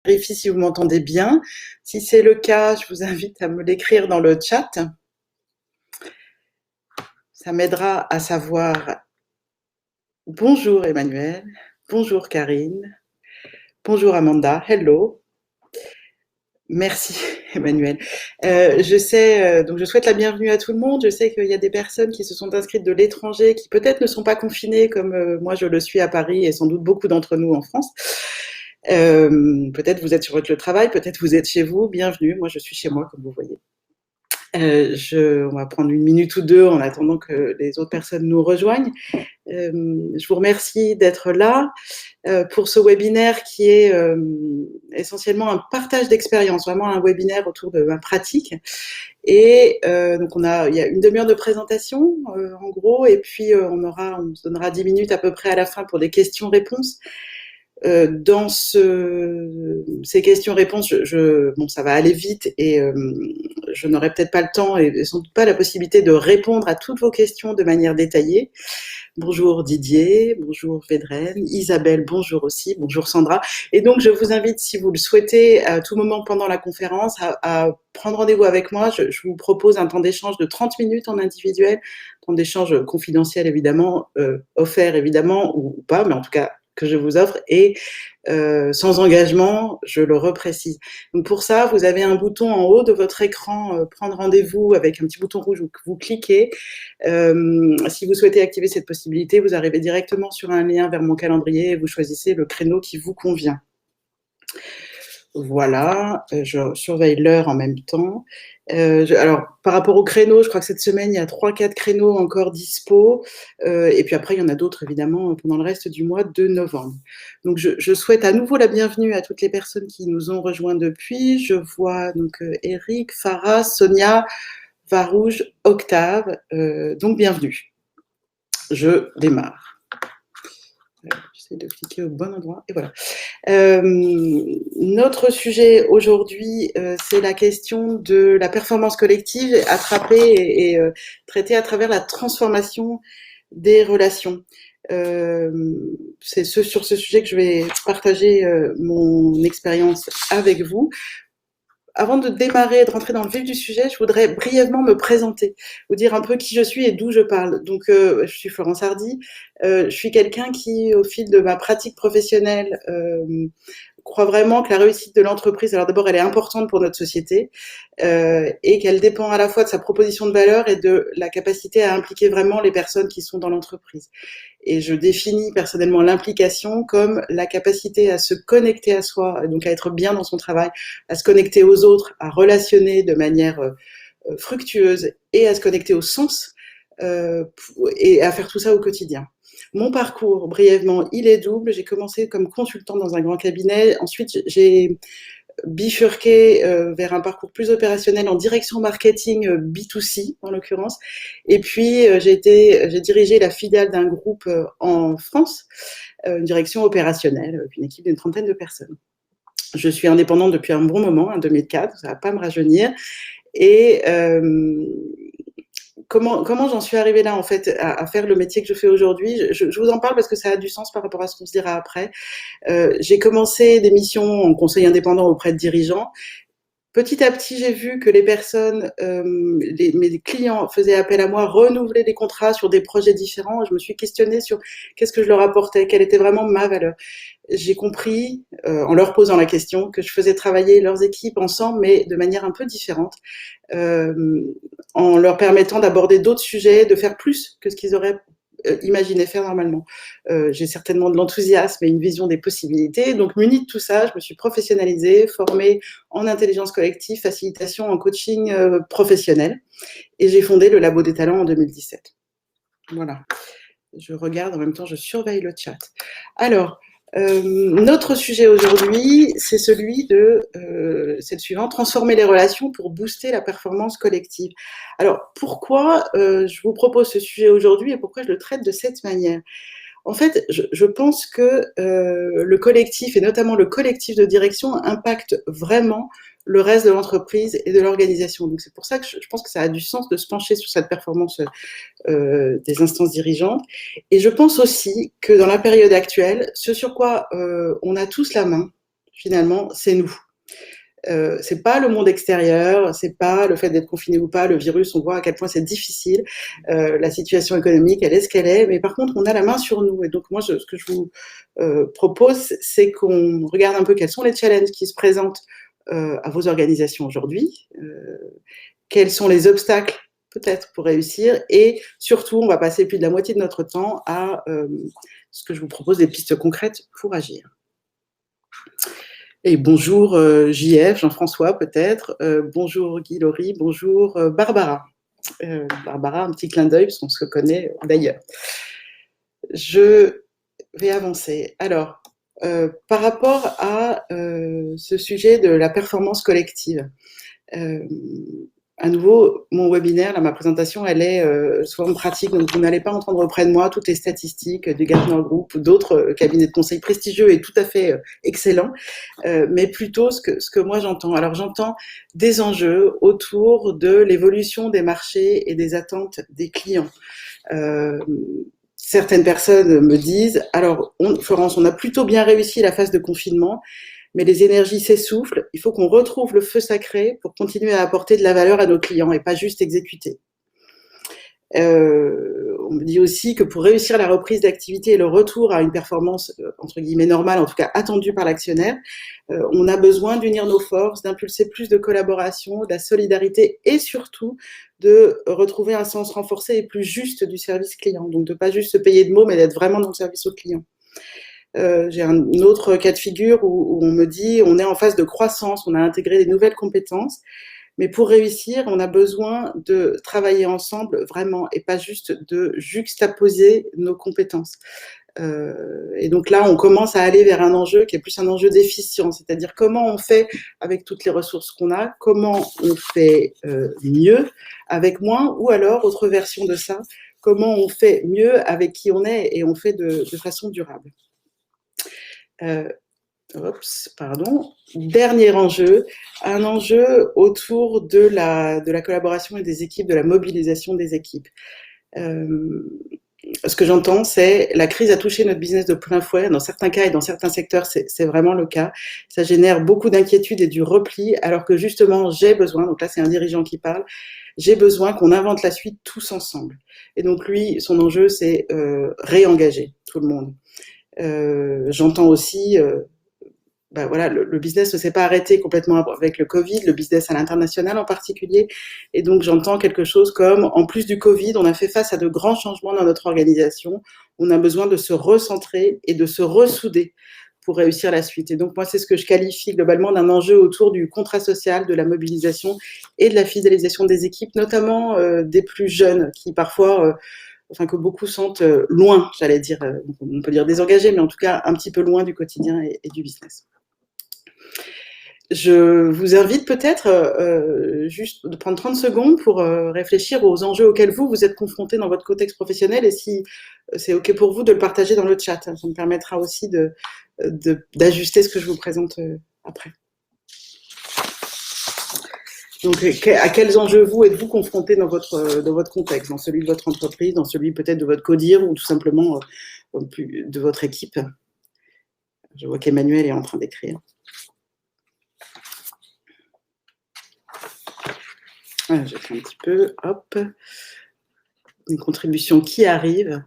vérifie si vous m'entendez bien. Si c'est le cas, je vous invite à me l'écrire dans le chat. Ça m'aidera à savoir. Bonjour Emmanuel, bonjour Karine, bonjour Amanda, hello. Merci Emmanuel. Je sais, donc je souhaite la bienvenue à tout le monde. Je sais qu'il y a des personnes qui se sont inscrites de l'étranger, qui peut-être ne sont pas confinées comme moi je le suis à Paris et sans doute beaucoup d'entre nous en France. Peut-être vous êtes sur votre lieu de travail, peut-être vous êtes chez vous. Bienvenue, moi je suis chez moi comme vous voyez. On va prendre une minute ou deux en attendant que les autres personnes nous rejoignent. Je vous remercie d'être là pour ce webinaire qui est essentiellement un partage d'expérience, vraiment un webinaire autour de ma pratique. Et donc il y a une demi-heure de présentation en gros, et puis on se donnera 10 minutes à peu près à la fin pour des questions-réponses. Dans ces questions-réponses, bon, ça va aller vite et je n'aurai peut-être pas le temps et sans doute pas la possibilité de répondre à toutes vos questions de manière détaillée. Bonjour Didier, bonjour Védrenne, Isabelle, bonjour aussi, bonjour Sandra. Et donc je vous invite, si vous le souhaitez, à tout moment pendant la conférence, à prendre rendez-vous avec moi. Je vous propose un temps d'échange de 30 minutes en individuel, temps d'échange confidentiel évidemment, offert évidemment ou pas, mais en tout cas que je vous offre, et sans engagement, je le reprécise. Donc pour ça, vous avez un bouton en haut de votre écran, prendre rendez-vous, avec un petit bouton rouge où vous cliquez. Si vous souhaitez activer cette possibilité, vous arrivez directement sur un lien vers mon calendrier et vous choisissez le créneau qui vous convient. Voilà, je surveille l'heure en même temps. Alors, par rapport aux créneaux, je crois que cette semaine, il y a 3-4 créneaux encore dispo. Et puis après, il y en a d'autres, évidemment, pendant le reste du mois de novembre. Donc, je souhaite à nouveau la bienvenue à toutes les personnes qui nous ont rejoints depuis. Je vois donc Eric, Farah, Sonia, Varouge, Octave. Donc, bienvenue. Je démarre. J'essaie de cliquer au bon endroit. Et voilà. Notre sujet aujourd'hui, c'est la question de la performance collective attrapée et traitée à travers la transformation des relations. C'est sur ce sujet que je vais partager mon expérience avec vous. Avant de démarrer et de rentrer dans le vif du sujet, je voudrais brièvement me présenter, vous dire un peu qui je suis et d'où je parle. Donc, je suis Florence Hardy. Je suis quelqu'un qui, au fil de ma pratique professionnelle, croit vraiment que la réussite de l'entreprise, alors d'abord, elle est importante pour notre société et qu'elle dépend à la fois de sa proposition de valeur et de la capacité à impliquer vraiment les personnes qui sont dans l'entreprise. Et je définis personnellement l'implication comme la capacité à se connecter à soi, donc à être bien dans son travail, à se connecter aux autres, à relationner de manière fructueuse et à se connecter au sens et à faire tout ça au quotidien. Mon parcours, brièvement, il est double. J'ai commencé comme consultante dans un grand cabinet. Ensuite, j'ai bifurqué vers un parcours plus opérationnel en direction marketing B2C en l'occurrence. Et puis j'ai dirigé la filiale d'un groupe en France, une direction opérationnelle, une équipe d'une 30aine de personnes. Je suis indépendante depuis un bon moment, en 2004, ça va pas me rajeunir. Et comment j'en suis arrivée là en fait à faire le métier que je fais aujourd'hui. Je vous en parle parce que ça a du sens par rapport à ce qu'on se dira après. J'ai commencé des missions en conseil indépendant auprès de dirigeants. Petit à petit, j'ai vu que les personnes, mes clients faisaient appel à moi, renouvelaient des contrats sur des projets différents. Je me suis questionnée sur qu'est-ce que je leur apportais, quelle était vraiment ma valeur. J'ai compris, en leur posant la question, que je faisais travailler leurs équipes ensemble, mais de manière un peu différente, en leur permettant d'aborder d'autres sujets, de faire plus que ce qu'ils auraient imaginé faire normalement. J'ai certainement de l'enthousiasme et une vision des possibilités. Donc, munie de tout ça, je me suis professionnalisée, formée en intelligence collective, facilitation, en coaching professionnel. Et j'ai fondé le Labo des Talents en 2017. Voilà. Je regarde, en même temps, je surveille le chat. Alors, notre sujet aujourd'hui, c'est c'est le suivant, transformer les relations pour booster la performance collective. Alors, pourquoi je vous propose ce sujet aujourd'hui et pourquoi je le traite de cette manière ? En fait, je pense que le collectif, et notamment le collectif de direction, impacte vraiment le reste de l'entreprise et de l'organisation. Donc c'est pour ça que je pense que ça a du sens de se pencher sur cette performance des instances dirigeantes. Et je pense aussi que dans la période actuelle, ce sur quoi on a tous la main, finalement, c'est nous. C'est pas le monde extérieur, c'est pas le fait d'être confiné ou pas, le virus, on voit à quel point c'est difficile, la situation économique, elle est ce qu'elle est, mais par contre, on a la main sur nous. Et donc moi, ce que je vous propose, c'est qu'on regarde un peu quels sont les challenges qui se présentent à vos organisations aujourd'hui, quels sont les obstacles peut-être pour réussir, et surtout, on va passer plus de la moitié de notre temps à ce que je vous propose, des pistes concrètes pour agir. Et bonjour JF, Jean-François peut-être, bonjour Guy Laurie, bonjour Barbara. Barbara, un petit clin d'œil parce qu'on se connaît d'ailleurs. Je vais avancer. Alors, par rapport à ce sujet de la performance collective, à nouveau, mon webinaire, là, ma présentation, elle est souvent pratique, donc vous n'allez pas entendre auprès de moi toutes les statistiques du Gartner Group ou d'autres cabinets de conseil prestigieux et tout à fait excellents, mais plutôt ce que moi j'entends. Alors j'entends des enjeux autour de l'évolution des marchés et des attentes des clients. Certaines personnes me disent, alors Florence, on a plutôt bien réussi la phase de confinement, mais les énergies s'essoufflent, il faut qu'on retrouve le feu sacré pour continuer à apporter de la valeur à nos clients et pas juste exécuter. On me dit aussi que pour réussir la reprise d'activité et le retour à une performance entre guillemets normale, en tout cas attendue par l'actionnaire, on a besoin d'unir nos forces, d'impulser plus de collaboration, de la solidarité et surtout de retrouver un sens renforcé et plus juste du service client. Donc de pas juste se payer de mots, mais d'être vraiment dans le service au client. J'ai un autre cas de figure où on me dit on est en phase de croissance, on a intégré des nouvelles compétences, mais pour réussir, on a besoin de travailler ensemble vraiment et pas juste de juxtaposer nos compétences. Et donc là, on commence à aller vers un enjeu qui est plus un enjeu d'efficience, c'est-à-dire comment on fait avec toutes les ressources qu'on a, comment on fait mieux avec moins, ou alors, autre version de ça, comment on fait mieux avec qui on est et on fait de façon durable. Pardon. Dernier enjeu, un enjeu autour de la collaboration et des équipes, de la mobilisation des équipes. Ce que j'entends, c'est la crise a touché notre business de plein fouet. Dans certains cas et dans certains secteurs, c'est vraiment le cas. Ça génère beaucoup d'inquiétude et du repli, alors que justement, j'ai besoin, donc là c'est un dirigeant qui parle, j'ai besoin qu'on invente la suite tous ensemble. Et donc lui, son enjeu, c'est réengager tout le monde. J'entends aussi, voilà, le business ne s'est pas arrêté complètement avec le Covid, le business à l'international en particulier. Et donc, j'entends quelque chose comme, en plus du Covid, on a fait face à de grands changements dans notre organisation. On a besoin de se recentrer et de se ressouder pour réussir la suite. Et donc, moi, c'est ce que je qualifie globalement d'un enjeu autour du contrat social, de la mobilisation et de la fidélisation des équipes, notamment des plus jeunes qui parfois... que beaucoup sentent loin, j'allais dire, on peut dire désengagés, mais en tout cas un petit peu loin du quotidien et du business. Je vous invite peut-être juste de prendre 30 secondes pour réfléchir aux enjeux auxquels vous êtes confrontés dans votre contexte professionnel, et si c'est OK pour vous de le partager dans le chat. Ça me permettra aussi d'ajuster ce que je vous présente après. Donc, à quels enjeux êtes-vous confrontés dans votre contexte, dans celui de votre entreprise, dans celui peut-être de votre codir ou tout simplement de votre équipe? Je vois qu'Emmanuel est en train d'écrire. Voilà, j'ai fait un petit peu, hop, une contribution qui arrive.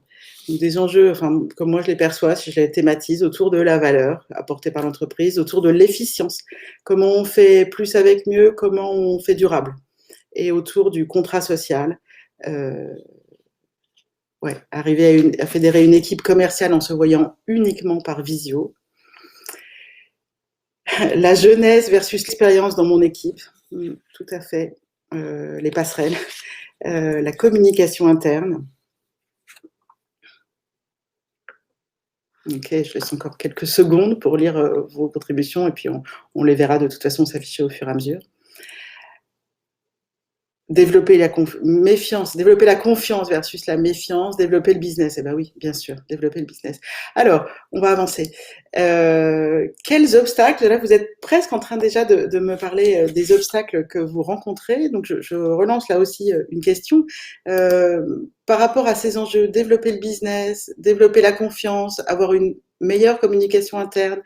Donc des enjeux, comme moi je les perçois, si je les thématise, autour de la valeur apportée par l'entreprise, autour de l'efficience, comment on fait plus avec mieux, comment on fait durable, et autour du contrat social, arriver à fédérer une équipe commerciale en se voyant uniquement par visio, la jeunesse versus l'expérience dans mon équipe, tout à fait, les passerelles, la communication interne. Ok, je laisse encore quelques secondes pour lire vos contributions et puis on les verra de toute façon s'afficher au fur et à mesure. développer la méfiance, développer la confiance versus la méfiance, développer le business. Eh ben oui, bien sûr, développer le business. Alors, on va avancer. Quels obstacles, là vous êtes presque en train déjà de me parler des obstacles que vous rencontrez, donc je relance là aussi une question. Par rapport à ces enjeux, développer le business, développer la confiance, avoir une meilleure communication interne,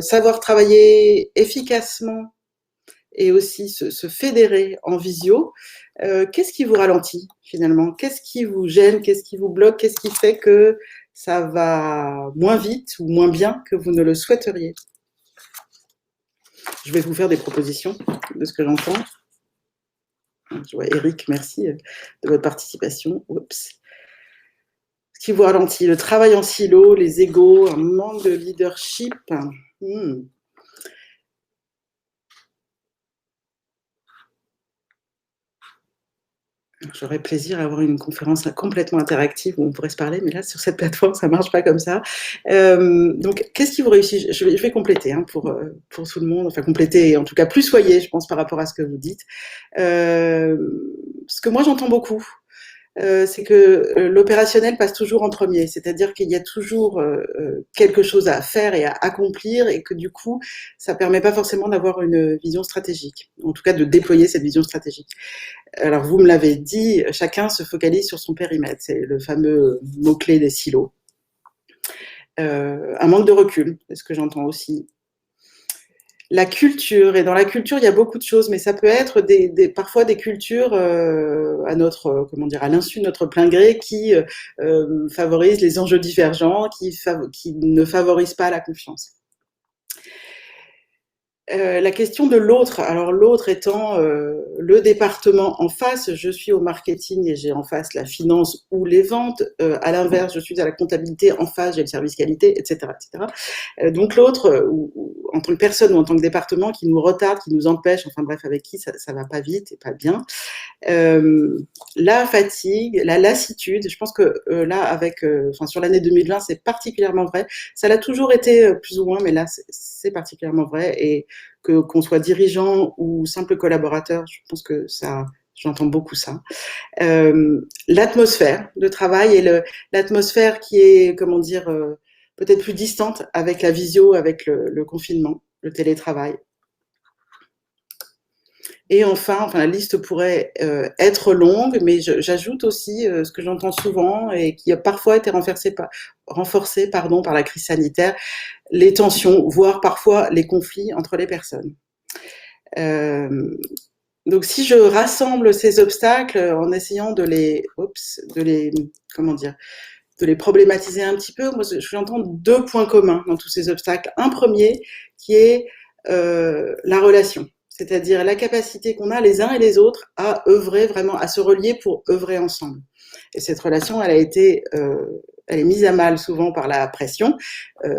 savoir travailler efficacement et aussi se fédérer en visio, qu'est-ce qui vous ralentit finalement? Qu'est-ce qui vous gêne? Qu'est-ce qui vous bloque? Qu'est-ce qui fait que ça va moins vite ou moins bien que vous ne le souhaiteriez? Je vais vous faire des propositions de ce que j'entends. Je vois Eric, merci de votre participation. Oups. Ce qui vous ralentit, le travail en silo, les égos, un manque de leadership. J'aurais plaisir à avoir une conférence complètement interactive où on pourrait se parler, mais là, sur cette plateforme, ça marche pas comme ça. Donc, qu'est-ce qui vous réussit? Je vais compléter pour tout le monde, enfin compléter, en tout cas plus soyez, je pense, par rapport à ce que vous dites. Ce que moi j'entends beaucoup, c'est que l'opérationnel passe toujours en premier, c'est-à-dire qu'il y a toujours quelque chose à faire et à accomplir, et que du coup, ça permet pas forcément d'avoir une vision stratégique, en tout cas de déployer cette vision stratégique. Alors vous me l'avez dit, chacun se focalise sur son périmètre, c'est le fameux mot-clé des silos. Un manque de recul, c'est ce que j'entends aussi. La culture, et dans la culture, il y a beaucoup de choses, mais ça peut être parfois des cultures à notre, comment dire, à l'insu de notre plein gré, qui favorisent les enjeux divergents, qui ne favorisent pas la confiance. La question de l'autre, alors l'autre étant le département en face, je suis au marketing et j'ai en face la finance ou les ventes, à l'inverse, je suis à la comptabilité, en face j'ai le service qualité, etc. etc. Donc l'autre, en tant que personne ou en tant que département, qui nous retarde, qui nous empêche, enfin bref, avec qui ça va pas vite et pas bien. La fatigue, la lassitude, je pense que là, sur l'année 2020, c'est particulièrement vrai. Ça l'a toujours été plus ou moins, mais là, c'est particulièrement vrai. Et qu'on soit dirigeant ou simple collaborateur, je pense que j'entends beaucoup ça. L'atmosphère de travail et l'atmosphère qui est, comment dire, peut-être plus distante avec la visio, avec le confinement, le télétravail. Et enfin, la liste pourrait être longue, mais j'ajoute aussi ce que j'entends souvent et qui a parfois été renforcé par la crise sanitaire, les tensions, voire parfois les conflits entre les personnes. Donc si je rassemble ces obstacles en essayant de les problématiser un petit peu, moi j'entends deux points communs dans tous ces obstacles. Un premier qui est la relation. C'est-à-dire la capacité qu'on a les uns et les autres à œuvrer vraiment, à se relier pour œuvrer ensemble. Et cette relation, elle est mise à mal souvent par la pression,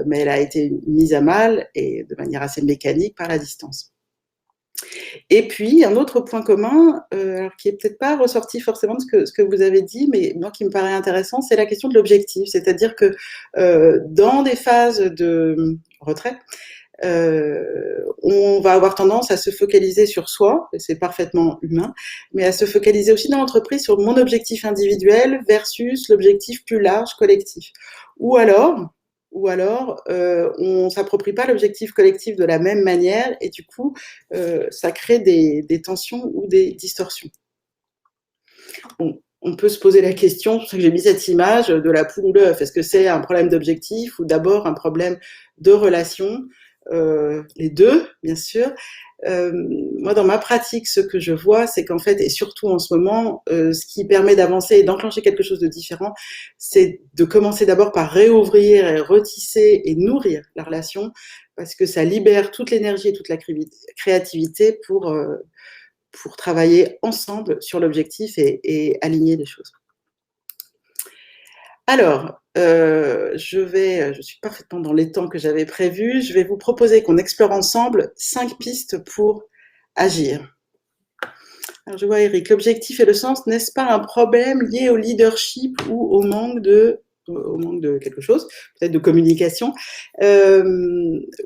mais elle a été mise à mal et de manière assez mécanique par la distance. Et puis, un autre point commun, qui est peut-être pas ressorti forcément de ce que vous avez dit, mais moi qui me paraît intéressant, c'est la question de l'objectif. C'est-à-dire que dans des phases de retrait, on va avoir tendance à se focaliser sur soi, et c'est parfaitement humain, mais à se focaliser aussi dans l'entreprise sur mon objectif individuel versus l'objectif plus large collectif. Ou alors, on s'approprie pas l'objectif collectif de la même manière et du coup, ça crée des tensions ou des distorsions. On peut se poser la question, c'est pour ça que j'ai mis cette image de la poule ou l'œuf. Est-ce que c'est un problème d'objectif ou d'abord un problème de relation? Les deux, bien sûr. Moi, dans ma pratique, ce que je vois, c'est qu'en fait, et surtout en ce moment, ce qui permet d'avancer et d'enclencher quelque chose de différent, c'est de commencer d'abord par réouvrir et retisser et nourrir la relation, parce que ça libère toute l'énergie et toute la créativité pour travailler ensemble sur l'objectif et aligner les choses. Alors, je suis parfaitement dans les temps que j'avais prévus. Je vais vous proposer qu'on explore ensemble 5 pistes pour agir. Alors, je vois Eric, l'objectif et le sens, n'est-ce pas un problème lié au leadership ou au manque de au manque de quelque chose, peut-être de communication.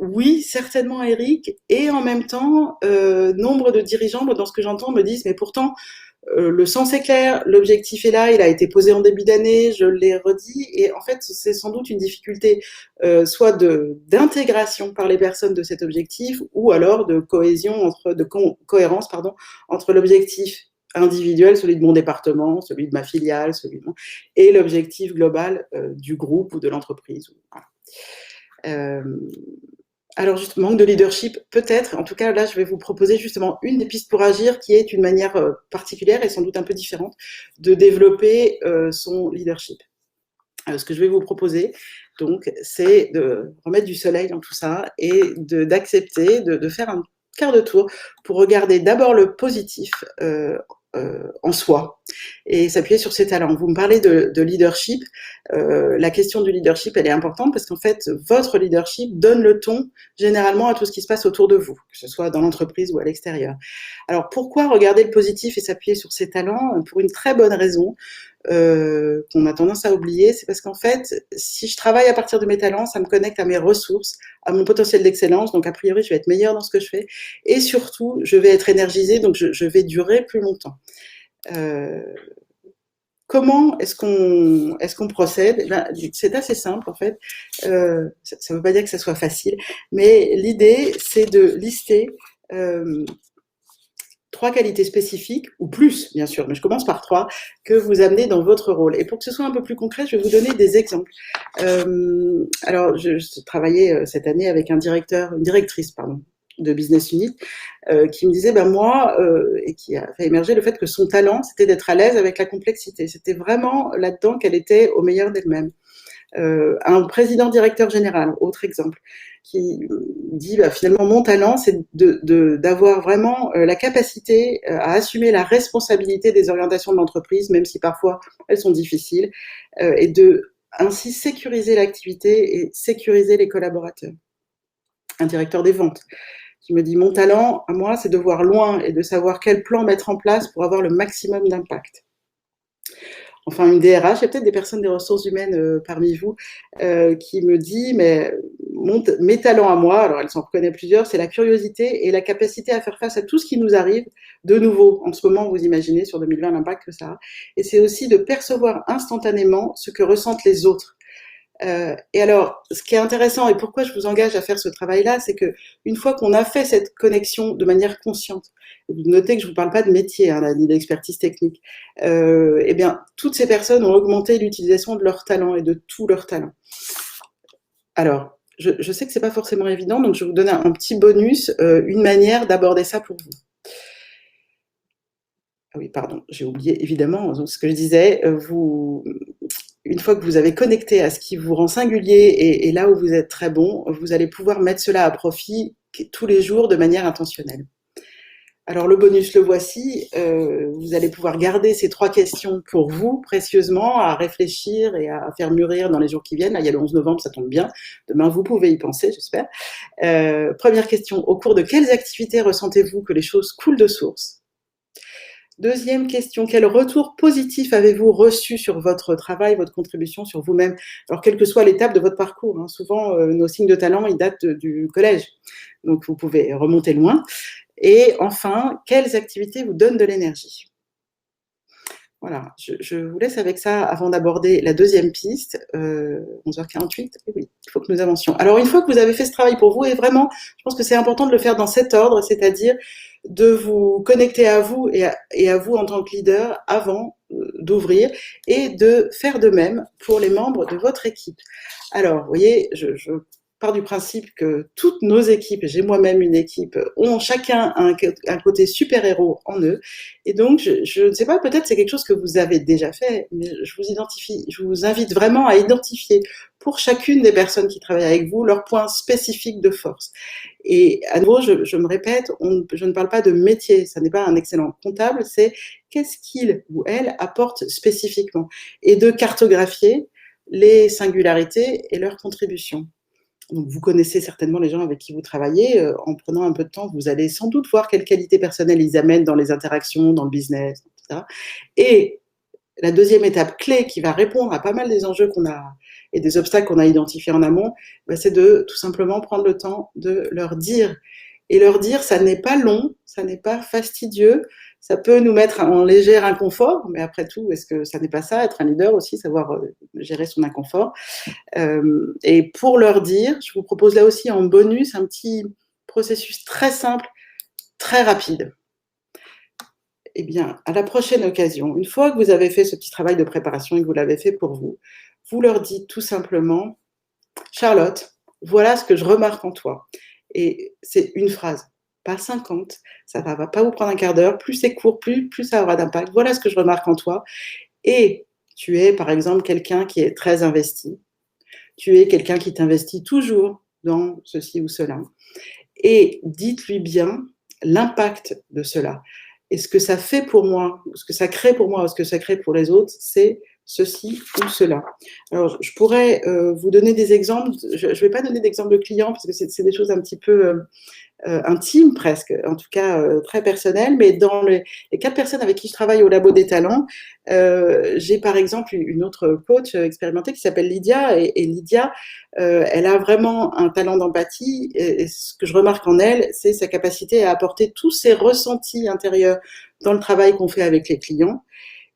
Oui, certainement Eric, et en même temps, nombre de dirigeants, dans ce que j'entends, me disent, mais pourtant, le sens est clair, l'objectif est là, il a été posé en début d'année, je l'ai redit, et en fait, c'est sans doute une difficulté, soit d'intégration par les personnes de cet objectif, ou alors de cohésion cohérence, pardon, entre l'objectif individuel, celui de mon département, celui de ma filiale, et l'objectif global du groupe ou de l'entreprise. Voilà. Alors, juste manque de leadership, peut-être. En tout cas, là, je vais vous proposer justement une des pistes pour agir qui est une manière particulière et sans doute un peu différente de développer son leadership. Ce que je vais vous proposer, donc, c'est de remettre du soleil dans tout ça et d'accepter de faire un quart de tour pour regarder d'abord le positif en soi et s'appuyer sur ses talents. Vous me parlez de leadership. La question du leadership, elle est importante parce qu'en fait, votre leadership donne le ton généralement à tout ce qui se passe autour de vous, que ce soit dans l'entreprise ou à l'extérieur. Alors, pourquoi regarder le positif et s'appuyer sur ses talents? Pour une très bonne raison. Qu'on a tendance à oublier, c'est parce qu'en fait, si je travaille à partir de mes talents, ça me connecte à mes ressources, à mon potentiel d'excellence, donc a priori, je vais être meilleure dans ce que je fais, et surtout, je vais être énergisée, donc je vais durer plus longtemps. Comment est-ce qu'on procède? C'est assez simple, en fait. Ça ne veut pas dire que ça soit facile, mais l'idée, c'est de lister 3 qualités spécifiques, ou plus, bien sûr, mais je commence par 3, que vous amenez dans votre rôle. Et pour que ce soit un peu plus concret, je vais vous donner des exemples. Alors, je travaillais cette année avec une directrice, de business unit, qui me disait, moi, et qui a fait émerger le fait que son talent, c'était d'être à l'aise avec la complexité. C'était vraiment là-dedans qu'elle était au meilleur d'elle-même. Un président directeur général, autre exemple, qui dit finalement mon talent c'est d'avoir vraiment la capacité à assumer la responsabilité des orientations de l'entreprise, même si parfois elles sont difficiles, et de ainsi sécuriser l'activité et sécuriser les collaborateurs. Un directeur des ventes qui me dit mon talent à moi c'est de voir loin et de savoir quel plan mettre en place pour avoir le maximum d'impact. Enfin, une DRH, il y a peut-être des personnes des ressources humaines parmi vous qui me dit, mais mes talents à moi, alors elle s'en reconnaît plusieurs, c'est la curiosité et la capacité à faire face à tout ce qui nous arrive de nouveau. En ce moment, vous imaginez sur 2020 l'impact que ça a. Et c'est aussi de percevoir instantanément ce que ressentent les autres. Et alors, ce qui est intéressant et pourquoi je vous engage à faire ce travail-là, c'est que une fois qu'on a fait cette connexion de manière consciente, vous notez que je ne vous parle pas de métier, ni d'expertise technique, eh bien, toutes ces personnes ont augmenté l'utilisation de leurs talents et de tous leurs talents. Alors, je sais que c'est pas forcément évident, donc je vais vous donner un petit bonus, une manière d'aborder ça pour vous. Ah oui, pardon, j'ai oublié évidemment ce que je disais. Une fois que vous avez connecté à ce qui vous rend singulier et là où vous êtes très bon, vous allez pouvoir mettre cela à profit tous les jours de manière intentionnelle. Alors le bonus, le voici. Vous allez pouvoir garder ces 3 questions pour vous, précieusement, à réfléchir et à faire mûrir dans les jours qui viennent. Là, il y a le 11 novembre, ça tombe bien. Demain, vous pouvez y penser, j'espère. Première question, au cours de quelles activités ressentez-vous que les choses coulent de source? Deuxième question, quel retour positif avez-vous reçu sur votre travail, votre contribution, sur vous-même? Alors, quelle que soit l'étape de votre parcours, souvent nos signes de talent, ils datent du collège. Donc, vous pouvez remonter loin. Et enfin, quelles activités vous donnent de l'énergie? Voilà, je vous laisse avec ça avant d'aborder la deuxième piste, 11h48, oui, il faut que nous avancions. Alors, une fois que vous avez fait ce travail pour vous, et vraiment, je pense que c'est important de le faire dans cet ordre, c'est-à-dire de vous connecter à vous et à vous en tant que leader avant d'ouvrir et de faire de même pour les membres de votre équipe. Alors, vous voyez, je pars du principe que toutes nos équipes, et j'ai moi-même une équipe, ont chacun un côté super-héros en eux. Et donc, je ne sais pas, peut-être c'est quelque chose que vous avez déjà fait, mais je vous invite vraiment à identifier pour chacune des personnes qui travaillent avec vous leurs points spécifiques de force. Et à nouveau, je me répète, je ne parle pas de métier, ça n'est pas un excellent comptable, c'est qu'est-ce qu'il ou elle apporte spécifiquement. Et de cartographier les singularités et leurs contributions. Donc, vous connaissez certainement les gens avec qui vous travaillez. En prenant un peu de temps, vous allez sans doute voir quelles qualités personnelles ils amènent dans les interactions, dans le business, etc. Et la deuxième étape clé qui va répondre à pas mal des enjeux qu'on a et des obstacles qu'on a identifiés en amont, c'est de tout simplement prendre le temps de leur dire. Et leur dire, ça n'est pas long, ça n'est pas fastidieux, ça peut nous mettre en léger inconfort, mais après tout, est-ce que ça n'est pas ça, être un leader aussi, savoir gérer son inconfort. Et pour leur dire, je vous propose là aussi en bonus un petit processus très simple, très rapide. Eh bien, à la prochaine occasion, une fois que vous avez fait ce petit travail de préparation et que vous l'avez fait pour vous, vous leur dites tout simplement: Charlotte, voilà ce que je remarque en toi. Et c'est une phrase, pas 50, ça va pas vous prendre un quart d'heure, plus c'est court, plus ça aura d'impact. Voilà ce que je remarque en toi. Et tu es, par exemple, quelqu'un qui est très investi. Tu es quelqu'un qui t'investit toujours dans ceci ou cela. Et dites-lui bien l'impact de cela. Et ce que ça fait pour moi, ce que ça crée pour moi, ou ce que ça crée pour les autres, c'est ceci ou cela. Alors, je pourrais vous donner des exemples. Je ne vais pas donner d'exemples de clients parce que c'est des choses un petit peu intime presque, en tout cas très personnel, mais dans les 4 personnes avec qui je travaille au Labo des Talents, j'ai par exemple une autre coach expérimentée qui s'appelle Lydia, et Lydia, elle a vraiment un talent d'empathie, et ce que je remarque en elle, c'est sa capacité à apporter tous ses ressentis intérieurs dans le travail qu'on fait avec les clients,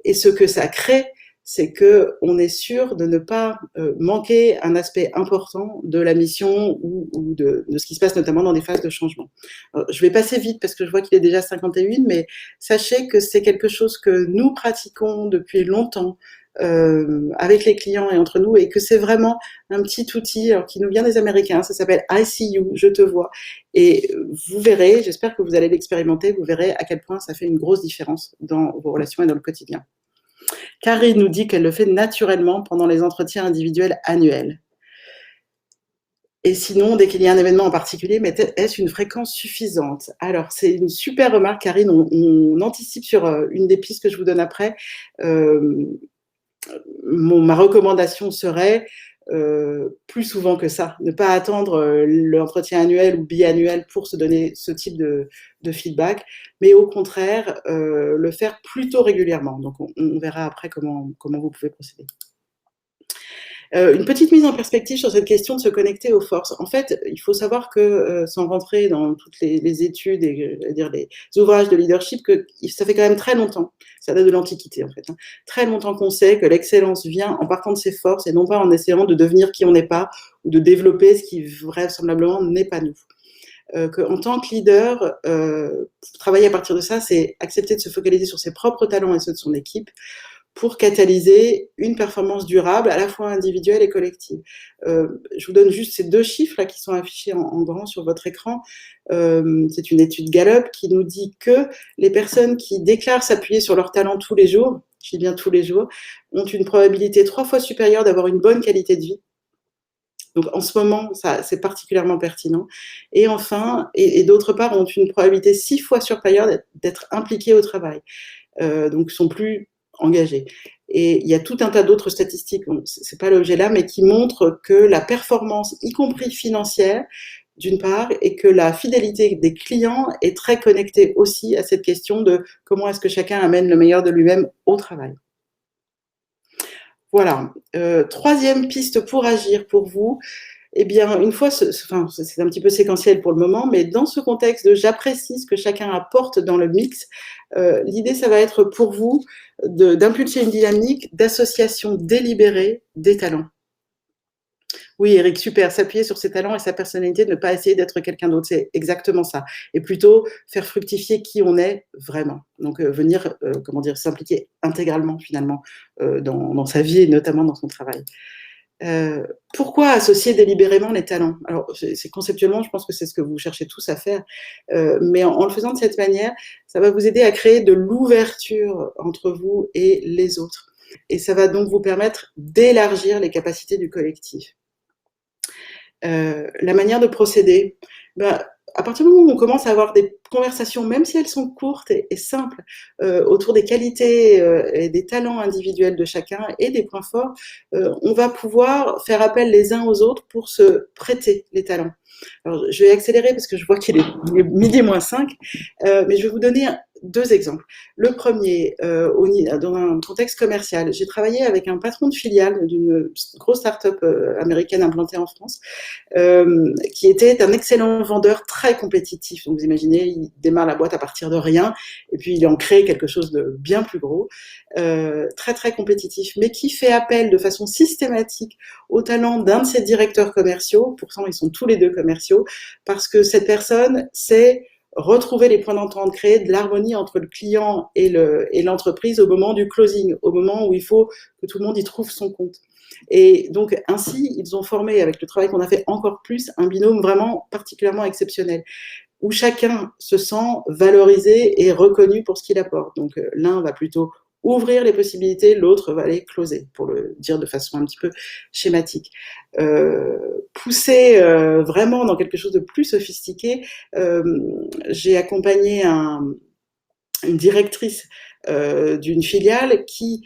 et ce que ça crée, c'est que on est sûr de ne pas manquer un aspect important de la mission ou de ce qui se passe notamment dans des phases de changement. Alors, je vais passer vite parce que je vois qu'il est déjà 51, mais sachez que c'est quelque chose que nous pratiquons depuis longtemps avec les clients et entre nous, et que c'est vraiment un petit outil alors, qui nous vient des Américains. Ça s'appelle I See You, je te vois. Et vous verrez, j'espère que vous allez l'expérimenter, vous verrez à quel point ça fait une grosse différence dans vos relations et dans le quotidien. Karine nous dit qu'elle le fait naturellement pendant les entretiens individuels annuels. Et sinon, dès qu'il y a un événement en particulier, mais est-ce une fréquence suffisante? Alors, c'est une super remarque, Karine. On anticipe sur une des pistes que je vous donne après. Ma recommandation serait plus souvent que ça. Ne pas attendre l'entretien annuel ou biannuel pour se donner ce type de feedback, mais au contraire, le faire plutôt régulièrement. Donc, on verra après comment vous pouvez procéder. Une petite mise en perspective sur cette question de se connecter aux forces. En fait, il faut savoir que, sans rentrer dans toutes les études et les ouvrages de leadership, que ça fait quand même très longtemps, ça date de l'Antiquité en fait, très longtemps qu'on sait que l'excellence vient en partant de ses forces et non pas en essayant de devenir qui on n'est pas ou de développer ce qui vraisemblablement n'est pas nous. Qu'en tant que leader, travailler à partir de ça, c'est accepter de se focaliser sur ses propres talents et ceux de son équipe, pour catalyser une performance durable, à la fois individuelle et collective. Je vous donne juste ces 2 chiffres là qui sont affichés en grand sur votre écran. C'est une étude Gallup qui nous dit que les personnes qui déclarent s'appuyer sur leurs talents tous les jours, je dis bien tous les jours, ont une probabilité 3 fois supérieure d'avoir une bonne qualité de vie. Donc en ce moment, ça c'est particulièrement pertinent. Et enfin, et d'autre part, ont une probabilité 6 fois supérieure d'être impliquées au travail. Donc sont plus engagés. Et il y a tout un tas d'autres statistiques, c'est pas l'objet là, mais qui montrent que la performance, y compris financière, d'une part, et que la fidélité des clients est très connectée aussi à cette question de comment est-ce que chacun amène le meilleur de lui-même au travail. Voilà. 3e piste pour agir pour vous. Eh bien, une fois, c'est un petit peu séquentiel pour le moment, mais dans ce contexte de j'apprécie ce que chacun apporte dans le mix, l'idée, ça va être pour vous d'impulser une dynamique d'association délibérée des talents. Oui, Eric, super. S'appuyer sur ses talents et sa personnalité, ne pas essayer d'être quelqu'un d'autre, c'est exactement ça. Et plutôt faire fructifier qui on est vraiment. Donc, venir, s'impliquer intégralement, finalement, dans sa vie et notamment dans son travail. Pourquoi associer délibérément les talents? Alors, c'est conceptuellement, je pense que c'est ce que vous cherchez tous à faire, mais en le faisant de cette manière, ça va vous aider à créer de l'ouverture entre vous et les autres. Et ça va donc vous permettre d'élargir les capacités du collectif. La manière de procéder, à partir du moment où on commence à avoir des conversations, même si elles sont courtes et simples, autour des qualités et des talents individuels de chacun et des points forts, on va pouvoir faire appel les uns aux autres pour se prêter les talents. Alors, je vais accélérer parce que je vois qu'il est midi moins 5, mais je vais vous donner 2 exemples. Le premier, dans un contexte commercial, j'ai travaillé avec un patron de filiale d'une grosse start-up américaine implantée en France, qui était un excellent vendeur très compétitif. Donc vous imaginez, il démarre la boîte à partir de rien, et puis il en crée quelque chose de bien plus gros, très très compétitif, mais qui fait appel de façon systématique au talent d'un de ses directeurs commerciaux. Pourtant ils sont tous les deux commerciaux, parce que cette personne sait retrouver les points d'entente, créer de l'harmonie entre le client et l'entreprise au moment du closing, au moment où il faut que tout le monde y trouve son compte. Et donc ainsi, ils ont formé, avec le travail qu'on a fait encore plus, un binôme vraiment particulièrement exceptionnel, où chacun se sent valorisé et reconnu pour ce qu'il apporte. Donc l'un va plutôt ouvrir les possibilités, l'autre va les closer, pour le dire de façon un petit peu schématique. Pousser vraiment dans quelque chose de plus sophistiqué, j'ai accompagné une directrice d'une filiale qui,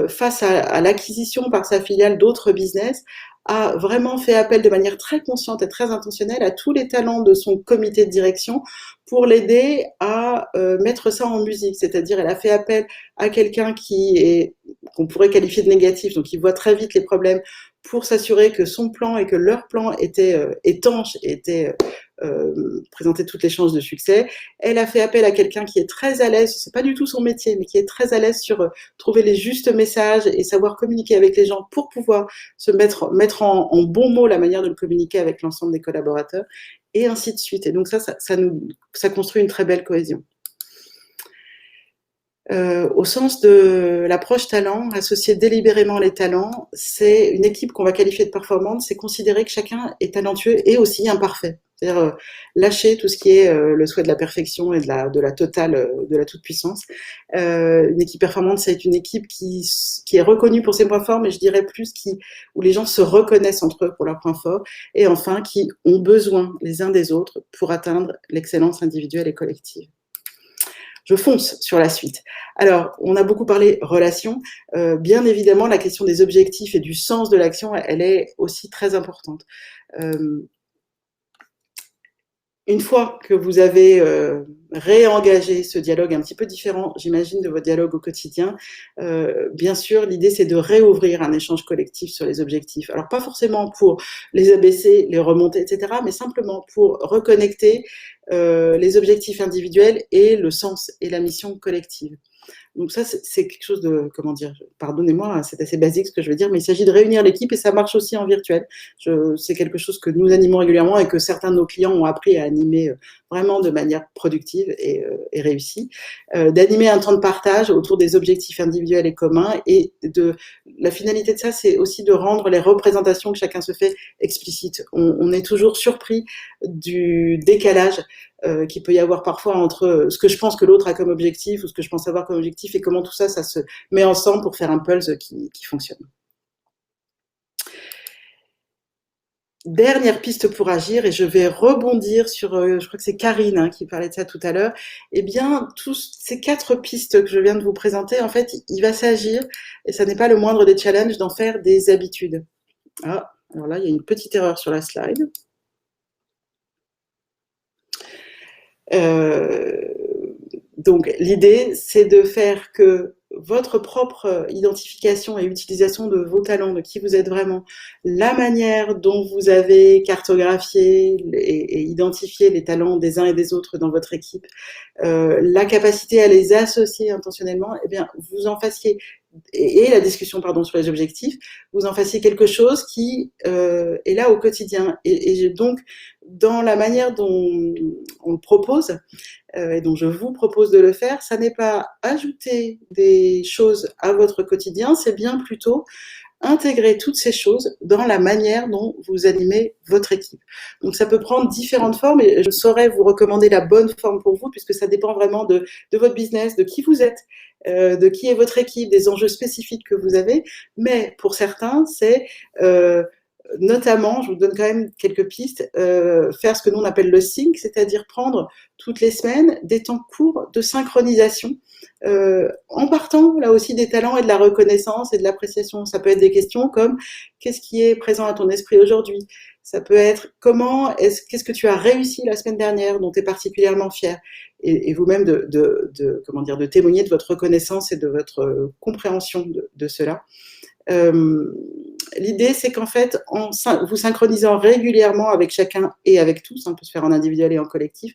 face à l'acquisition par sa filiale d'autres business, a vraiment fait appel de manière très consciente et très intentionnelle à tous les talents de son comité de direction pour l'aider à mettre ça en musique. C'est-à-dire, elle a fait appel à quelqu'un qu'on pourrait qualifier de négatif, donc qui voit très vite les problèmes, pour s'assurer que son plan et que leur plan était étanche, présentait toutes les chances de succès. Elle a fait appel à quelqu'un qui est très à l'aise, c'est pas du tout son métier, mais qui est très à l'aise sur trouver les justes messages et savoir communiquer avec les gens pour pouvoir se mettre en bon mot la manière de le communiquer avec l'ensemble des collaborateurs, et ainsi de suite. Et donc ça construit une très belle cohésion. Au sens de l'approche talent, associer délibérément les talents, c'est une équipe qu'on va qualifier de performante, c'est considérer que chacun est talentueux et aussi imparfait. C'est-à-dire lâcher tout ce qui est le souhait de la perfection et de la totale, de la toute-puissance. Une équipe performante, c'est une équipe qui est reconnue pour ses points forts, mais je dirais plus où les gens se reconnaissent entre eux pour leurs points forts, et enfin qui ont besoin les uns des autres pour atteindre l'excellence individuelle et collective. Je fonce sur la suite. Alors, on a beaucoup parlé relations. Bien évidemment, la question des objectifs et du sens de l'action, elle est aussi très importante. Une fois que vous avez réengagé ce dialogue un petit peu différent, j'imagine, de votre dialogue au quotidien, bien sûr, l'idée, c'est de réouvrir un échange collectif sur les objectifs. Alors, pas forcément pour les abaisser, les remonter, etc., mais simplement pour reconnecter les objectifs individuels et le sens et la mission collective. Donc ça, c'est quelque chose de, comment dire, pardonnez-moi, c'est assez basique ce que je veux dire, mais il s'agit de réunir l'équipe, et ça marche aussi en virtuel. C'est quelque chose que nous animons régulièrement et que certains de nos clients ont appris à animer vraiment de manière productive et réussie. D'animer un temps de partage autour des objectifs individuels et communs, et la finalité de ça, c'est aussi de rendre les représentations que chacun se fait explicites. On est toujours surpris du décalage qu'il peut y avoir parfois entre ce que je pense que l'autre a comme objectif ou ce que je pense avoir comme objectif, et comment tout ça, ça se met ensemble pour faire un pulse qui fonctionne. Dernière piste pour agir, et je vais rebondir sur, je crois que c'est Karine qui parlait de ça tout à l'heure. Eh bien, tous ces 4 pistes que je viens de vous présenter, en fait, il va s'agir, et ça n'est pas le moindre des challenges, d'en faire des habitudes. Ah, alors là, il y a une petite erreur sur la slide. Donc l'idée, c'est de faire que votre propre identification et utilisation de vos talents, de qui vous êtes vraiment, la manière dont vous avez cartographié et identifié les talents des uns et des autres dans votre équipe, la capacité à les associer intentionnellement, eh bien, vous en fassiez, et la discussion, pardon, sur les objectifs, vous en fassiez quelque chose qui est là au quotidien. Et donc, dans la manière dont on le propose, et dont je vous propose de le faire, ça n'est pas ajouter des choses à votre quotidien, c'est bien plutôt intégrer toutes ces choses dans la manière dont vous animez votre équipe. Donc ça peut prendre différentes formes, et je saurais vous recommander la bonne forme pour vous, puisque ça dépend vraiment de votre business, de qui vous êtes, de qui est votre équipe, des enjeux spécifiques que vous avez. Mais pour certains, c'est notamment, je vous donne quand même quelques pistes, faire ce que nous on appelle le sync, c'est-à-dire prendre toutes les semaines des temps courts de synchronisation, en partant là aussi des talents et de la reconnaissance et de l'appréciation. Ça peut être des questions comme qu'est-ce qui est présent à ton esprit aujourd'hui? Ça peut être qu'est-ce que tu as réussi la semaine dernière dont tu es particulièrement fier? et vous-même comment dire, de témoigner de votre reconnaissance et de votre compréhension de cela. L'idée, c'est qu'en fait, en vous synchronisant régulièrement avec chacun et avec tous, on peut se faire en individuel et en collectif,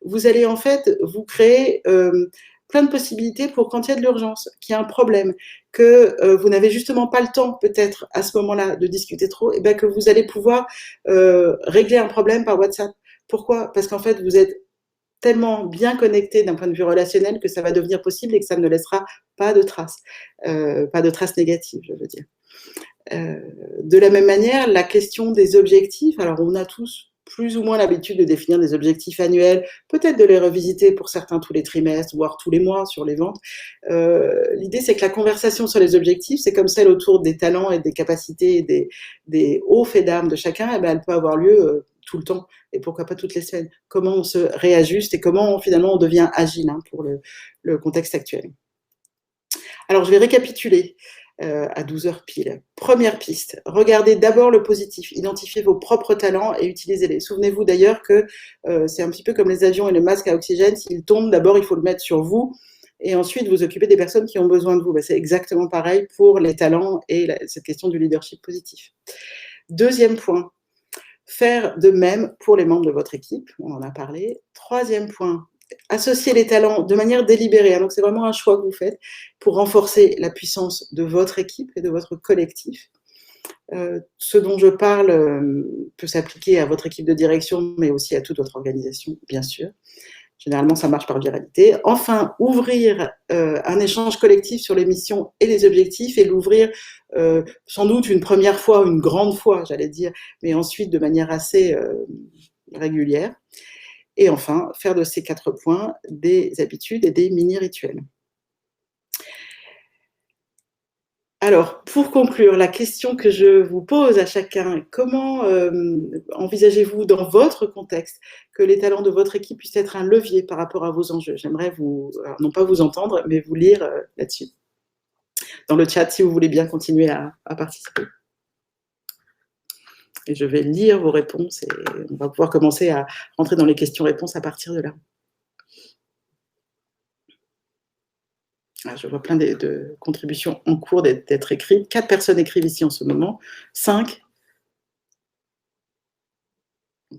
vous allez en fait vous créer plein de possibilités pour quand il y a de l'urgence, qu'il y a un problème, que vous n'avez justement pas le temps peut-être à ce moment-là de discuter trop, et bien que vous allez pouvoir régler un problème par WhatsApp. Pourquoi? Parce qu'en fait, vous êtes tellement bien connecté d'un point de vue relationnel que ça va devenir possible et que ça ne laissera pas de traces négatives, je veux dire. De la même manière, la question des objectifs, alors on a tous plus ou moins l'habitude de définir des objectifs annuels, peut-être de les revisiter pour certains tous les trimestres, voire tous les mois sur les ventes. L'idée, c'est que la conversation sur les objectifs, c'est comme celle autour des talents et des capacités et des hauts faits d'armes de chacun, eh ben, elle peut avoir lieu tout le temps, et pourquoi pas toutes les semaines. Comment on se réajuste et comment finalement on devient agile pour le contexte actuel. Alors je vais récapituler à 12 heures pile. Première piste, regardez d'abord le positif, identifiez vos propres talents et utilisez-les. Souvenez-vous d'ailleurs que c'est un petit peu comme les avions et le masque à oxygène, s'ils tombent, d'abord il faut le mettre sur vous, et ensuite vous occupez des personnes qui ont besoin de vous. Ben, c'est exactement pareil pour les talents et cette question du leadership positif. Deuxième point, faire de même pour les membres de votre équipe, on en a parlé. Troisième point, associer les talents de manière délibérée. Donc c'est vraiment un choix que vous faites pour renforcer la puissance de votre équipe et de votre collectif. Ce dont je parle peut s'appliquer à votre équipe de direction, mais aussi à toute votre organisation, bien sûr. Généralement, ça marche par viralité. Enfin, ouvrir un échange collectif sur les missions et les objectifs, et l'ouvrir sans doute une première fois, une grande fois, j'allais dire, mais ensuite de manière assez régulière. Et enfin, faire de ces 4 points des habitudes et des mini-rituels. Alors, pour conclure, la question que je vous pose à chacun, comment envisagez-vous dans votre contexte que les talents de votre équipe puissent être un levier par rapport à vos enjeux? J'aimerais non pas vous entendre, mais vous lire là-dessus. Dans le chat, si vous voulez bien continuer à participer. Et je vais lire vos réponses et on va pouvoir commencer à rentrer dans les questions-réponses à partir de là. Je vois plein de contributions en cours d'être écrites. 4 personnes écrivent ici en ce moment. 5.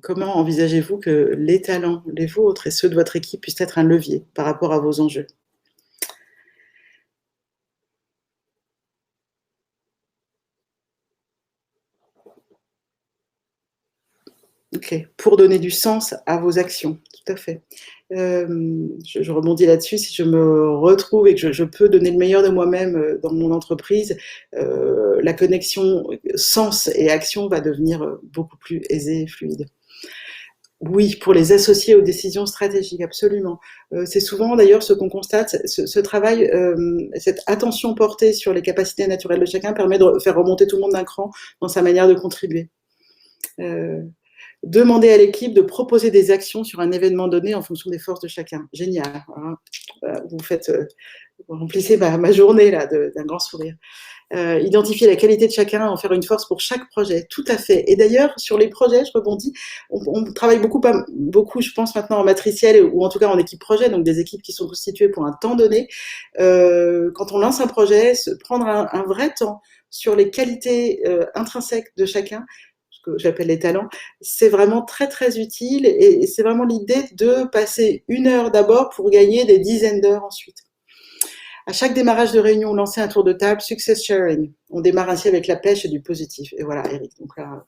Comment envisagez-vous que les talents, les vôtres et ceux de votre équipe puissent être un levier par rapport à vos enjeux? Ok, pour donner du sens à vos actions, tout à fait. Je rebondis là-dessus, si je me retrouve et que je peux donner le meilleur de moi-même dans mon entreprise, la connexion sens et action va devenir beaucoup plus aisée et fluide. Oui, pour les associer aux décisions stratégiques, absolument. C'est souvent d'ailleurs ce qu'on constate, ce travail, cette attention portée sur les capacités naturelles de chacun permet de faire remonter tout le monde d'un cran dans sa manière de contribuer. Demander à l'équipe de proposer des actions sur un événement donné en fonction des forces de chacun. Génial. Hein. Vous remplissez ma journée là d'un grand sourire. Identifier la qualité de chacun, en faire une force pour chaque projet. Tout à fait. Et d'ailleurs, sur les projets, je rebondis, on travaille beaucoup, je pense maintenant en matriciel ou en tout cas en équipe projet, donc des équipes qui sont constituées pour un temps donné. Quand on lance un projet, prendre un vrai temps sur les qualités intrinsèques de chacun, ce que j'appelle les talents, c'est vraiment très très utile et c'est vraiment l'idée de passer 1 heure d'abord pour gagner des dizaines d'heures ensuite. À chaque démarrage de réunion, lancer un tour de table, success sharing. On démarre ainsi avec la pêche et du positif. Et voilà, Eric, donc là,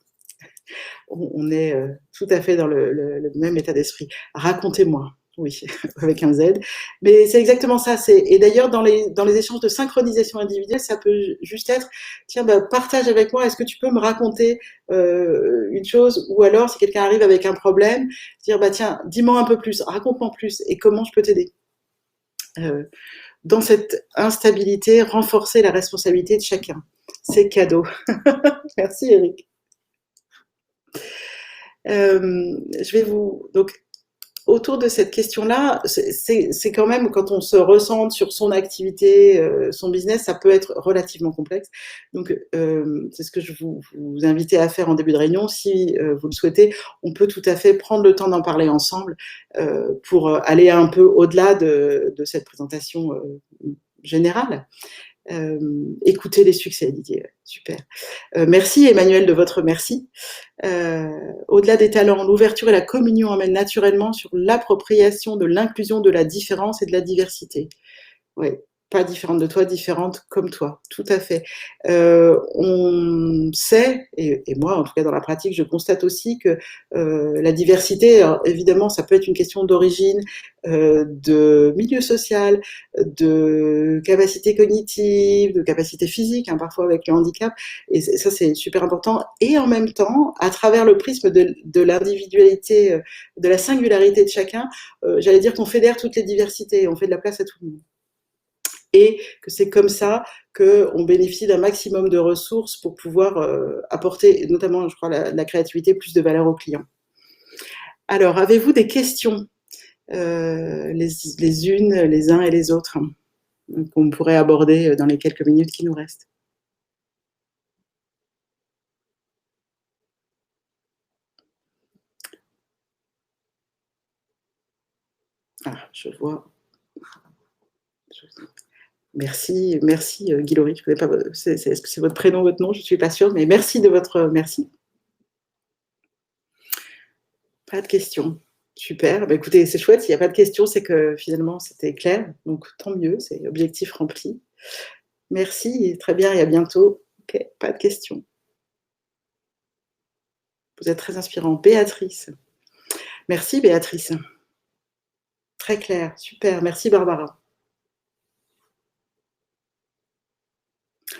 on est tout à fait dans le même état d'esprit. Racontez-moi, oui, avec un Z. Mais c'est exactement ça. Et d'ailleurs, dans les échanges de synchronisation individuelle, ça peut juste être, tiens, partage avec moi, est-ce que tu peux me raconter une chose? Ou alors, si quelqu'un arrive avec un problème, dire, tiens, dis-moi un peu plus, raconte-moi plus, et comment je peux t'aider? Dans cette instabilité, renforcer la responsabilité de chacun. C'est cadeau. Merci Eric. Je vais donc autour de cette question-là, c'est quand même, quand on se recentre sur son activité, son business, ça peut être relativement complexe. Donc, c'est ce que je vous invitais à faire en début de réunion. Si vous le souhaitez, on peut tout à fait prendre le temps d'en parler ensemble pour aller un peu au-delà de cette présentation générale. Écouter les succès, Didier. Super. Merci Emmanuel de votre merci. Au-delà des talents, l'ouverture et la communion amènent naturellement sur l'appropriation de l'inclusion de la différence et de la diversité. Oui, pas différente de toi, différente comme toi, tout à fait. On sait, et moi en tout cas dans la pratique, je constate aussi que la diversité, alors, évidemment, ça peut être une question d'origine, de milieu social, de capacité cognitive, de capacité physique, hein, parfois avec le handicap, et ça c'est super important. Et en même temps, à travers le prisme de l'individualité, de la singularité de chacun, j'allais dire qu'on fédère toutes les diversités, on fait de la place à tout le monde. Et que c'est comme ça qu'on bénéficie d'un maximum de ressources pour pouvoir apporter, notamment, je crois, la créativité, plus de valeur aux clients. Alors, avez-vous des questions, les unes, les uns et les autres, qu'on pourrait aborder dans les quelques minutes qui nous restent? Ah, je vois. Merci, merci Guillory. Je connais pas. Est-ce que c'est votre prénom, votre nom? Je suis pas sûre, mais merci de votre merci. Pas de questions. Super. Bah, écoutez, c'est chouette. S'il n'y a pas de questions, c'est que finalement c'était clair. Donc tant mieux, c'est objectif rempli. Merci, très bien et à bientôt. Ok, pas de questions. Vous êtes très inspirant. Béatrice. Merci Béatrice. Très clair, super. Merci Barbara.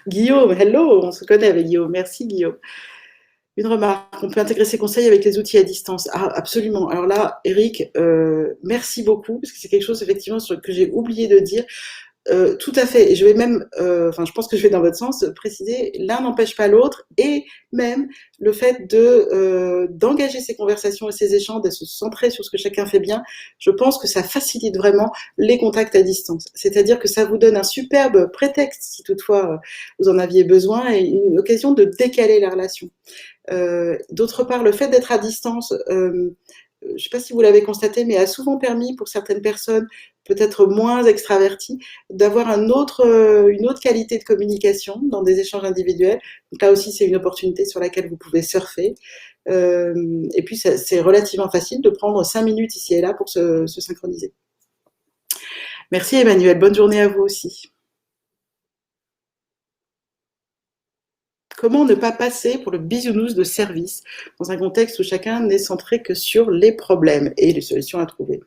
Guillaume, hello, on se connaît avec Guillaume. Merci Guillaume. Une remarque, on peut intégrer ces conseils avec les outils à distance. Ah, absolument. Alors là, Eric, merci beaucoup, parce que c'est quelque chose effectivement que j'ai oublié de dire. Tout à fait. Et je vais même, enfin, je pense que je vais dans votre sens, préciser, l'un n'empêche pas l'autre, et même le fait d'engager ces conversations et ces échanges, de se centrer sur ce que chacun fait bien, je pense que ça facilite vraiment les contacts à distance. C'est-à-dire que ça vous donne un superbe prétexte, si toutefois vous en aviez besoin, et une occasion de décaler la relation. D'autre part, le fait d'être à distance, je ne sais pas si vous l'avez constaté, mais a souvent permis pour certaines personnes, peut-être moins extraverties, d'avoir une autre qualité de communication dans des échanges individuels. Donc là aussi, c'est une opportunité sur laquelle vous pouvez surfer. Et puis, c'est relativement facile de prendre 5 minutes ici et là pour se synchroniser. Merci Emmanuel, bonne journée à vous aussi. Comment ne pas passer pour le bisounours de service dans un contexte où chacun n'est centré que sur les problèmes et les solutions à trouver?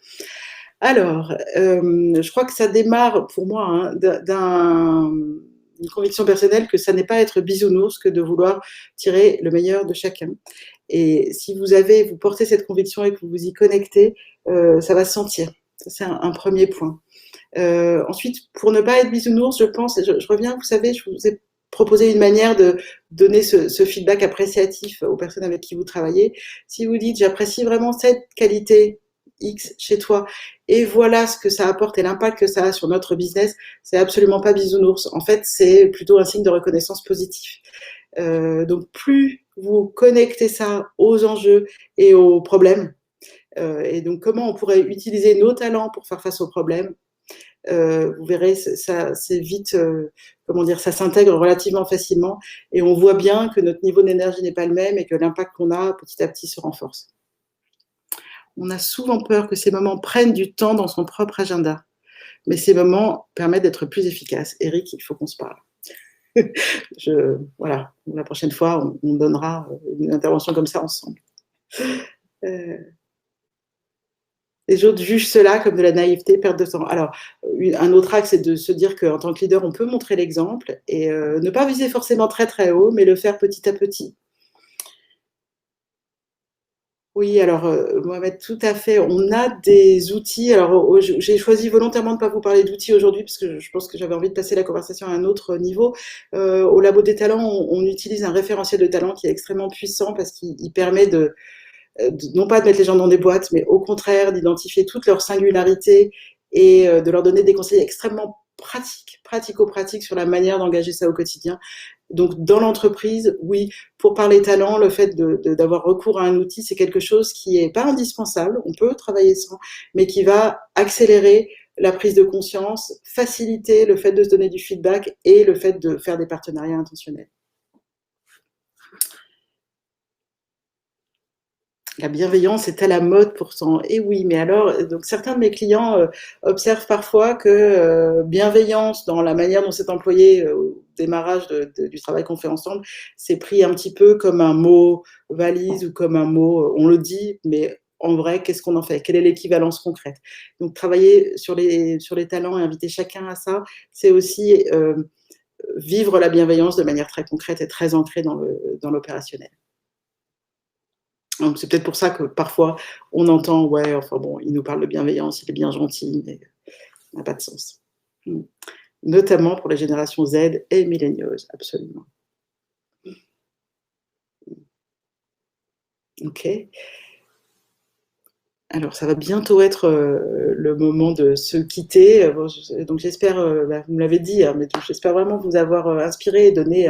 Alors, je crois que ça démarre pour moi hein, d'une conviction personnelle que ça n'est pas être bisounours que de vouloir tirer le meilleur de chacun. Et si vous portez cette conviction et que vous vous y connectez, ça va se sentir. Ça, c'est un premier point. Ensuite, pour ne pas être bisounours, je pense, et je reviens, vous savez, je vous ai proposé une manière de donner ce feedback appréciatif aux personnes avec qui vous travaillez. Si vous dites, j'apprécie vraiment cette qualité X chez toi, et voilà ce que ça apporte et l'impact que ça a sur notre business, c'est absolument pas bisounours. En fait, c'est plutôt un signe de reconnaissance positif. Donc, plus vous connectez ça aux enjeux et aux problèmes, et donc comment on pourrait utiliser nos talents pour faire face aux problèmes, vous verrez, ça, c'est vite, comment dire, ça s'intègre relativement facilement et on voit bien que notre niveau d'énergie n'est pas le même et que l'impact qu'on a petit à petit se renforce. On a souvent peur que ces moments prennent du temps dans son propre agenda, mais ces moments permettent d'être plus efficaces. Eric, il faut qu'on se parle. Voilà, la prochaine fois, on donnera une intervention comme ça ensemble. Les autres jugent cela comme de la naïveté, perte de temps. Alors, un autre axe, c'est de se dire qu'en tant que leader, on peut montrer l'exemple et ne pas viser forcément très très haut, mais le faire petit à petit. Oui, alors Mohamed, tout à fait. On a des outils. Alors, j'ai choisi volontairement de ne pas vous parler d'outils aujourd'hui parce que je pense que j'avais envie de passer la conversation à un autre niveau. Au Labo des Talents, on utilise un référentiel de talents qui est extrêmement puissant parce qu'il permet non pas de mettre les gens dans des boîtes, mais au contraire d'identifier toutes leurs singularités et de leur donner des conseils extrêmement pratico-pratiques sur la manière d'engager ça au quotidien. Donc, dans l'entreprise, oui, pour parler talent, le fait d'avoir recours à un outil, c'est quelque chose qui n'est pas indispensable, on peut travailler sans, mais qui va accélérer la prise de conscience, faciliter le fait de se donner du feedback et le fait de faire des partenariats intentionnels. La bienveillance est à la mode pourtant. Et oui, mais alors, donc certains de mes clients observent parfois que bienveillance dans la manière dont c'est employé au démarrage du travail qu'on fait ensemble, c'est pris un petit peu comme un mot valise ou comme un mot, on le dit, mais en vrai, qu'est-ce qu'on en fait? Quelle est l'équivalence concrète? Donc travailler sur les talents et inviter chacun à ça, c'est aussi vivre la bienveillance de manière très concrète et très ancrée dans l'opérationnel. Donc c'est peut-être pour ça que parfois on entend ouais, enfin bon, il nous parle de bienveillance, il est bien gentil, mais ça n'a pas de sens. Mmh. Notamment pour les générations Z et millennials, absolument. OK. Alors ça va bientôt être, le moment de se quitter. Bon, donc j'espère, bah, vous me l'avez dit, hein, mais donc j'espère vraiment vous avoir, inspiré et donné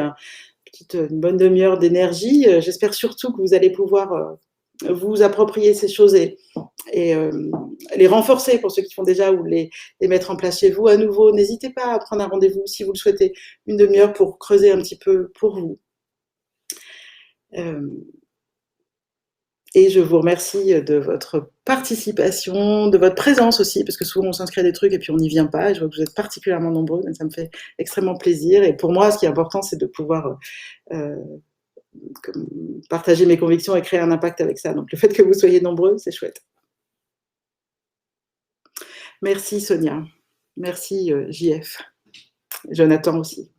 une bonne demi-heure d'énergie. J'espère surtout que vous allez pouvoir, vous approprier ces choses et les renforcer pour ceux qui font déjà ou les mettre en place chez vous. À nouveau, n'hésitez pas à prendre un rendez-vous si vous le souhaitez, une demi-heure pour creuser un petit peu pour vous. Et je vous remercie de votre participation, de votre présence aussi, parce que souvent on s'inscrit à des trucs et puis on n'y vient pas. Et je vois que vous êtes particulièrement nombreux, donc ça me fait extrêmement plaisir. Et pour moi, ce qui est important, c'est de pouvoir partager mes convictions et créer un impact avec ça. Donc le fait que vous soyez nombreux, c'est chouette. Merci Sonia. Merci JF. Jonathan aussi.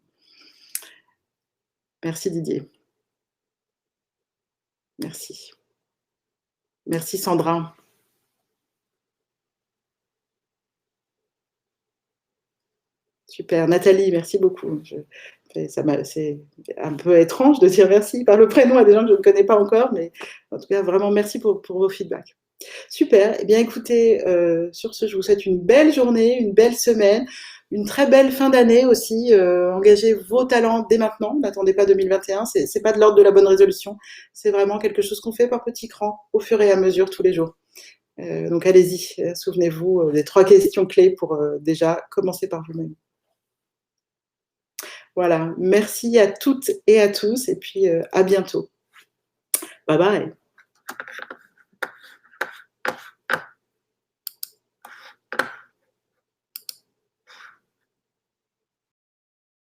Merci Didier. Merci. Merci Sandra. Super. Nathalie, merci beaucoup. C'est un peu étrange de dire merci par le prénom à des gens que je ne connais pas encore, mais en tout cas, vraiment merci pour vos feedbacks. Super. Eh bien, écoutez, sur ce, je vous souhaite une belle journée, une belle semaine, une très belle fin d'année aussi. Engagez vos talents dès maintenant. N'attendez pas 2021. C'est pas de l'ordre de la bonne résolution. C'est vraiment quelque chose qu'on fait par petits crans, au fur et à mesure, tous les jours. Donc, allez-y. Souvenez-vous des 3 questions clés pour déjà commencer par vous-même. Voilà. Merci à toutes et à tous. Et puis, à bientôt. Bye bye.